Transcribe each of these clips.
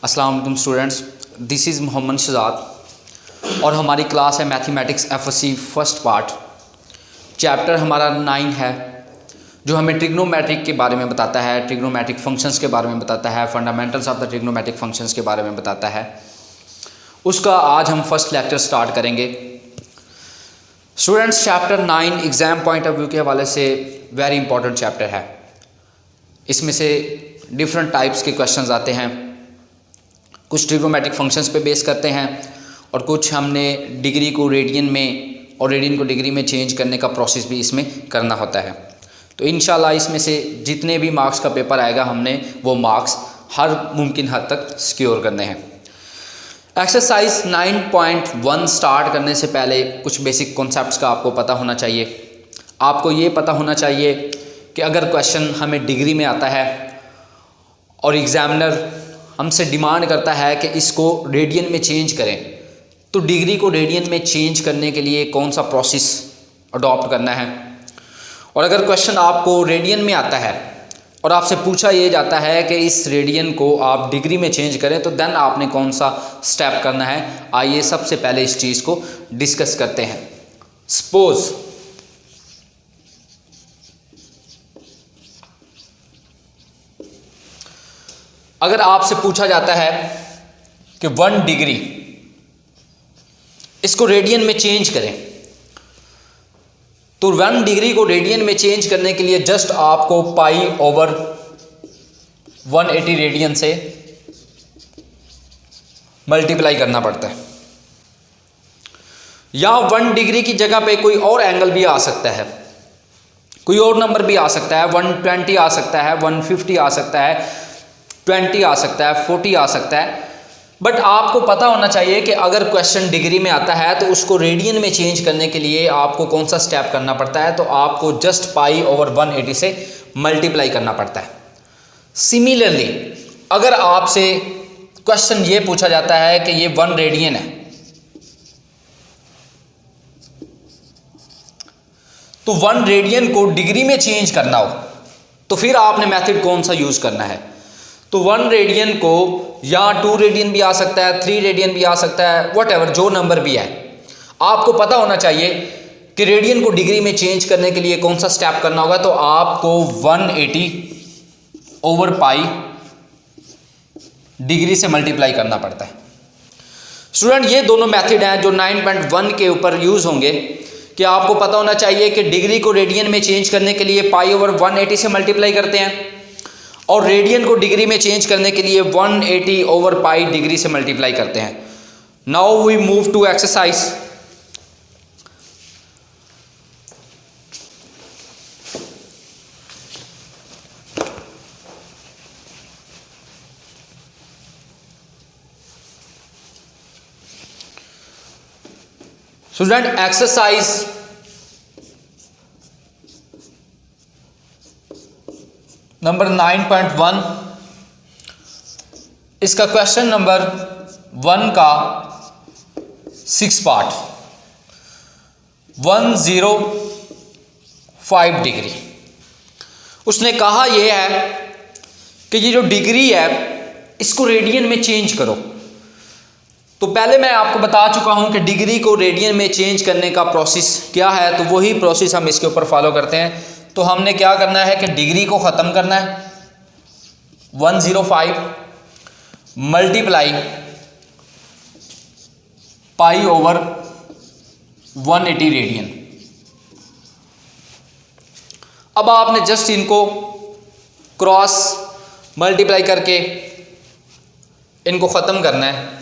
अस्सलाम वालेकुम students, this is Mohammad Shahzad और हमारी क्लास है mathematics FSc first part. Chapter हमारा 9 है जो हमें ट्रिग्नोमेट्रिक के बारे में बताता है, ट्रिग्नोमेट्रिक फंक्शंस के बारे में बताता है, fundamentals of the trigonometric functions के बारे में बताता है। उसका आज हम फर्स्ट लेक्चर स्टार्ट करेंगे। Students, chapter 9 exam point of view के हवाले से वेरी इंपॉर्टेंट चैप्टर है। इसमें से डिफरेंट टाइप्स के क्वेश्चंस आते हैं, कुछ ट्रिग्नोमेट्रिक फंक्शंस पे बेस करते हैं और कुछ हमने डिग्री को रेडियन में और रेडियन को डिग्री में चेंज करने का प्रोसेस भी इसमें करना होता है। तो इंशाल्लाह इसमें से जितने भी मार्क्स का पेपर आएगा हमने वो मार्क्स हर मुमकिन हद तक सिक्योर करने हैं। एक्सरसाइज 9.1 स्टार्ट करने से पहले कुछ बेसिक कॉन्सेप्ट्स का आपको पता होना चाहिए। आपको ये पता होना चाहिए कि अगर क्वेश्चन हमें डिग्री में आता है और एग्ज़ामिनर हमसे डिमांड करता है कि इसको रेडियन में चेंज करें, तो डिग्री को रेडियन में चेंज करने के लिए कौन सा प्रोसेस अडॉप्ट करना है। और अगर क्वेश्चन आपको रेडियन में आता है और आपसे पूछा ये जाता है कि इस रेडियन को आप डिग्री में चेंज करें, तो देन आपने कौन सा स्टेप करना है। आइए सबसे पहले इस चीज़ को डिस्कस करते हैं। सपोज अगर आपसे पूछा जाता है कि 1 डिग्री इसको रेडियन में चेंज करें, तो 1 डिग्री को रेडियन में चेंज करने के लिए जस्ट आपको पाई ओवर 180 रेडियन से मल्टीप्लाई करना पड़ता है। या 1 डिग्री की जगह पे कोई और एंगल भी आ सकता है, कोई और नंबर भी आ सकता है, 120 आ सकता है, 150 आ सकता है, 20 आ सकता है, 40 आ सकता है। बट आपको पता होना चाहिए कि अगर क्वेश्चन डिग्री में आता है तो उसको रेडियन में चेंज करने के लिए आपको कौन सा स्टेप करना पड़ता है। तो आपको जस्ट पाई ओवर 180 से मल्टीप्लाई करना पड़ता है। सिमिलरली अगर आपसे क्वेश्चन ये पूछा जाता है कि ये 1 रेडियन है, तो 1 रेडियन को डिग्री में चेंज करना हो तो फिर आपने मेथड कौन सा यूज करना है। तो 1 रेडियन को या 2 रेडियन भी आ सकता है, 3 रेडियन भी आ सकता है, व्हाटएवर जो नंबर भी है, आपको पता होना चाहिए कि रेडियन को डिग्री में चेंज करने के लिए कौन सा स्टेप करना होगा। तो आपको 180 ओवर पाई डिग्री से मल्टीप्लाई करना पड़ता है। स्टूडेंट, ये दोनों मेथड हैं जो 9.1 के ऊपर यूज होंगे कि आपको पता होना चाहिए कि डिग्री को रेडियन में चेंज करने के लिए पाई ओवर 180 से मल्टीप्लाई करते हैं और रेडियन को डिग्री में चेंज करने के लिए 180 ओवर पाई डिग्री से मल्टीप्लाई करते हैं। Now we move to exercise. Student, exercise number 9.1, इसका क्वेश्चन नंबर 1 का 6 पार्ट, 105 डिग्री। उसने कहा यह है कि ये जो डिग्री है इसको रेडियन में चेंज करो। तो पहले मैं आपको बता चुका हूं कि डिग्री को रेडियन में चेंज करने का प्रोसेस क्या है, तो वही प्रोसेस हम इसके ऊपर फॉलो करते हैं। तो हमने क्या करना है कि डिग्री को ख़त्म करना है, 105 मल्टीप्लाई पाई ओवर 180 रेडियन। अब आपने जस्ट इनको क्रॉस मल्टीप्लाई करके इनको ख़त्म करना है।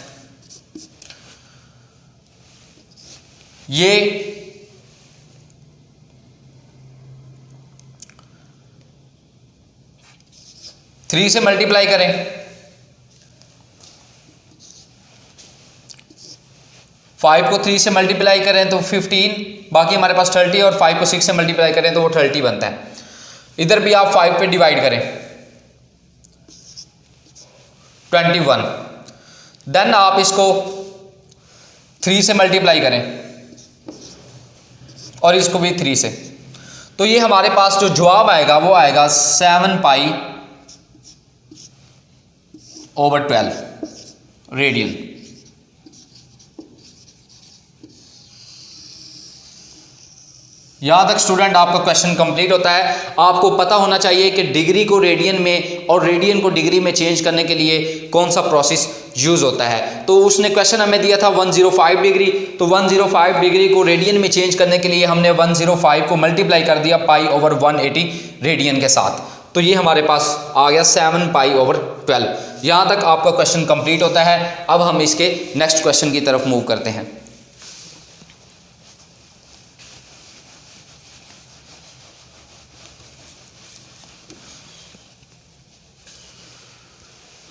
ये 3 से मल्टीप्लाई करें, 5 को 3 से मल्टीप्लाई करें तो 15, बाकी हमारे पास 30, और 5 को 6 से मल्टीप्लाई करें तो वो 30 बनता है। इधर भी आप 5 पे डिवाइड करें, 21। देन आप इसको 3 से मल्टीप्लाई करें और इसको भी 3 से, तो ये हमारे पास जो जवाब आएगा वो आएगा 7 पाई/12। रेडियन। यहां तक स्टूडेंट आपका क्वेश्चन कंप्लीट होता है। आपको पता होना चाहिए कि डिग्री को रेडियन में और रेडियन को डिग्री में चेंज करने के लिए कौन सा प्रोसेस यूज होता है। तो उसने क्वेश्चन हमें दिया था 105 डिग्री, तो 105 डिग्री को रेडियन में चेंज करने के लिए हमने 105 को मल्टीप्लाई कर दिया पाई ओवर 180 रेडियन के साथ, तो ये हमारे पास आ गया 7 पाई ओवर 12। यहाँ तक आपका क्वेश्चन कंप्लीट होता है। अब हम इसके नेक्स्ट क्वेश्चन की तरफ मूव करते हैं।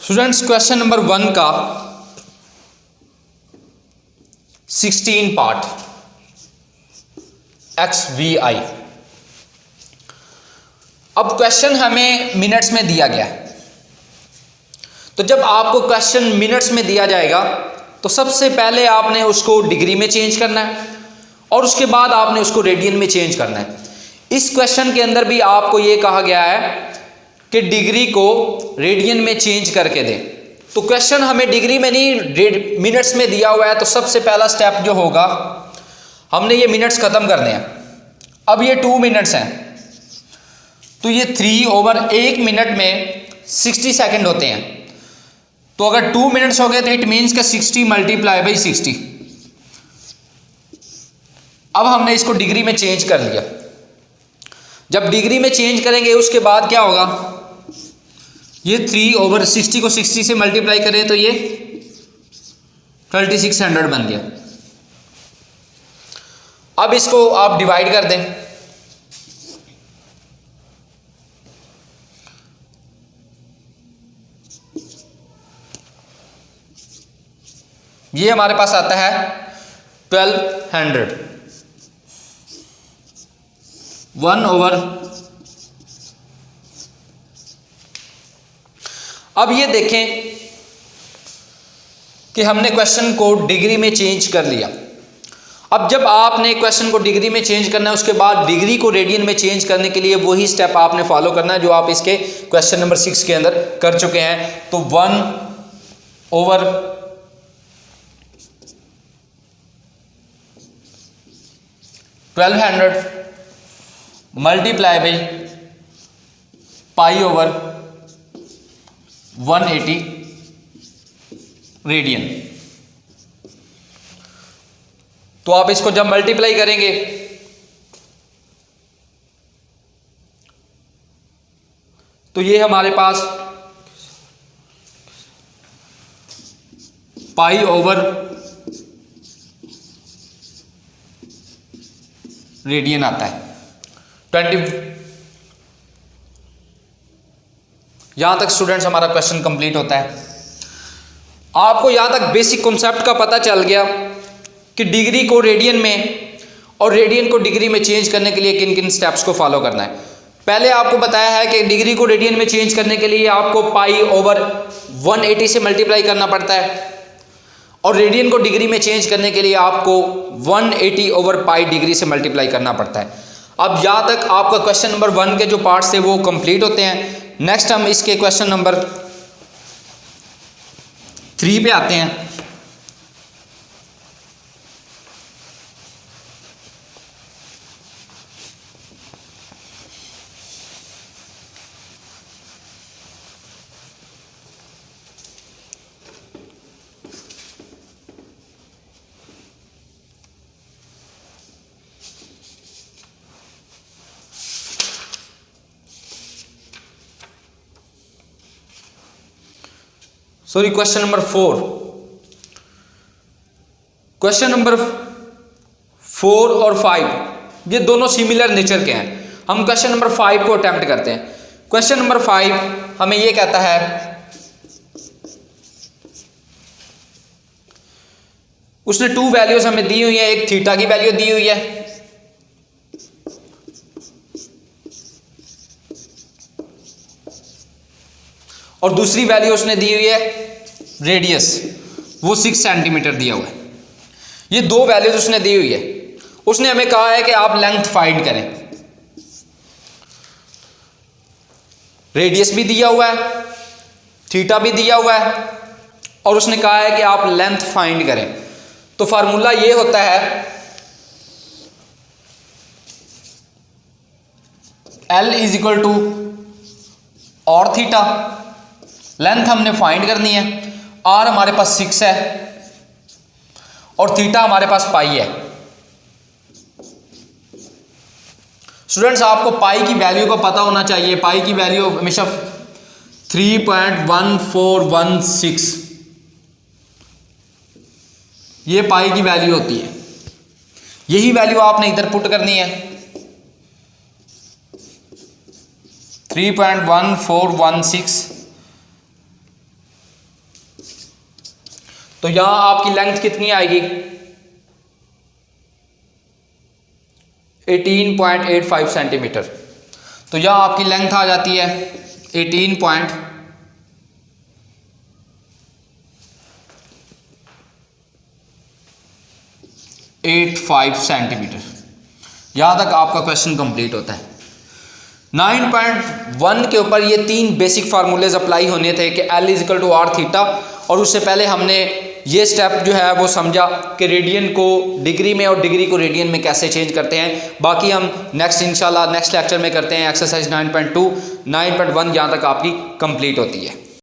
स्टूडेंट्स क्वेश्चन नंबर 1 का 16 पार्ट XVI। अब क्वेश्चन हमें मिनट्स में दिया गया है, तो जब आपको क्वेश्चन मिनट्स में दिया जाएगा तो सबसे पहले आपने उसको डिग्री में चेंज करना है और उसके बाद आपने उसको रेडियन में चेंज करना है। इस क्वेश्चन के अंदर भी आपको यह कहा गया है कि डिग्री को रेडियन में चेंज करके दें। तो क्वेश्चन हमें डिग्री में नहीं मिनट्स में दिया हुआ है, तो सबसे पहला स्टेप जो होगा, हमने ये मिनट्स खत्म करने हैं। अब ये 2 मिनट्स हैं, तो ये 3 ओवर 1 मिनट में 60 सेकंड होते हैं। तो अगर 2 मिनट्स हो गए तो इट मीन्स का 60 मल्टीप्लाई बाई 60। अब हमने इसको डिग्री में चेंज कर लिया। जब डिग्री में चेंज करेंगे उसके बाद क्या होगा, ये 3 ओवर 60 को 60 से मल्टीप्लाई करें तो ये 3600 बन गया। अब इसको आप डिवाइड कर दें, ये हमारे पास आता है 1200। 1 ओवर, अब ये देखें कि हमने क्वेश्चन को डिग्री में चेंज कर लिया। अब जब आपने क्वेश्चन को डिग्री में चेंज करना है, उसके बाद डिग्री को रेडियन में चेंज करने के लिए वही स्टेप आपने फॉलो करना है जो आप इसके क्वेश्चन नंबर 6 के अंदर कर चुके हैं। तो 1 over 1200 multiply by pi over 180 radian. तो आप इसको जब मल्टीप्लाई करेंगे तो ये हमारे पास पाई ओवर रेडियन आता है 20। यहां तक स्टूडेंट्स हमारा क्वेश्चन कंप्लीट होता है। आपको यहां तक बेसिक कॉन्सेप्ट का पता चल गया कि डिग्री को रेडियन में और रेडियन को डिग्री में चेंज करने के लिए किन किन स्टेप्स को फॉलो करना है। पहले आपको बताया है कि डिग्री को रेडियन में चेंज करने के लिए आपको पाई ओवर 180 से मल्टीप्लाई करना पड़ता है और रेडियन को डिग्री में चेंज करने के लिए आपको 180 ओवर पाई डिग्री से मल्टीप्लाई करना पड़ता है। अब यहाँ तक आपका क्वेश्चन नंबर 1 के जो पार्ट्स थे वो कंप्लीट होते हैं। नेक्स्ट हम इसके क्वेश्चन नंबर 3 पे आते हैं। Sorry, question number 4। Question number 4 और 5 ये दोनों सिमिलर नेचर के हैं। हम क्वेश्चन नंबर 5 को अटेम्प्ट करते हैं। क्वेश्चन नंबर 5 हमें ये कहता है उसने 2 वैल्यूज हमें दी हुई है। एक थीटा की वैल्यू दी हुई है और दूसरी वैल्यू उसने दी हुई है रेडियस, वो 6 सेंटीमीटर दिया हुआ है। ये 2 वैल्यूज उसने दी हुई है। उसने हमें कहा है कि आप लेंथ फाइंड करें। रेडियस भी दिया हुआ है, थीटा भी दिया हुआ है और उसने कहा है कि आप लेंथ फाइंड करें। तो फार्मूला ये होता है L इज इक्वल टू और थीटा, लेंथ हमने फाइंड करनी है, R हमारे पास 6 है और थीटा हमारे पास पाई है। स्टूडेंट्स आपको पाई की वैल्यू को पता होना चाहिए। पाई की वैल्यू हमेशा 3.1416 ये पाई की वैल्यू होती है। यही वैल्यू आपने इधर पुट करनी है 3.1416। तो यहां आपकी लेंथ कितनी आएगी 18.85 सेंटीमीटर। तो यहां आपकी लेंथ आ जाती है 18.85 सेंटीमीटर। यहां तक आपका क्वेश्चन कंप्लीट होता है। 9.1 के ऊपर ये 3 बेसिक फार्मूलेज अप्लाई होने थे कि L is equal to R theta, और उससे पहले हमने ये स्टेप जो है वो समझा कि रेडियन को डिग्री में और डिग्री को रेडियन में कैसे चेंज करते हैं। बाकी हम नेक्स्ट इंशाल्लाह नेक्स्ट लेक्चर में करते हैं। एक्सरसाइज 9.2 9.1 यहाँ तक आपकी कंप्लीट होती है।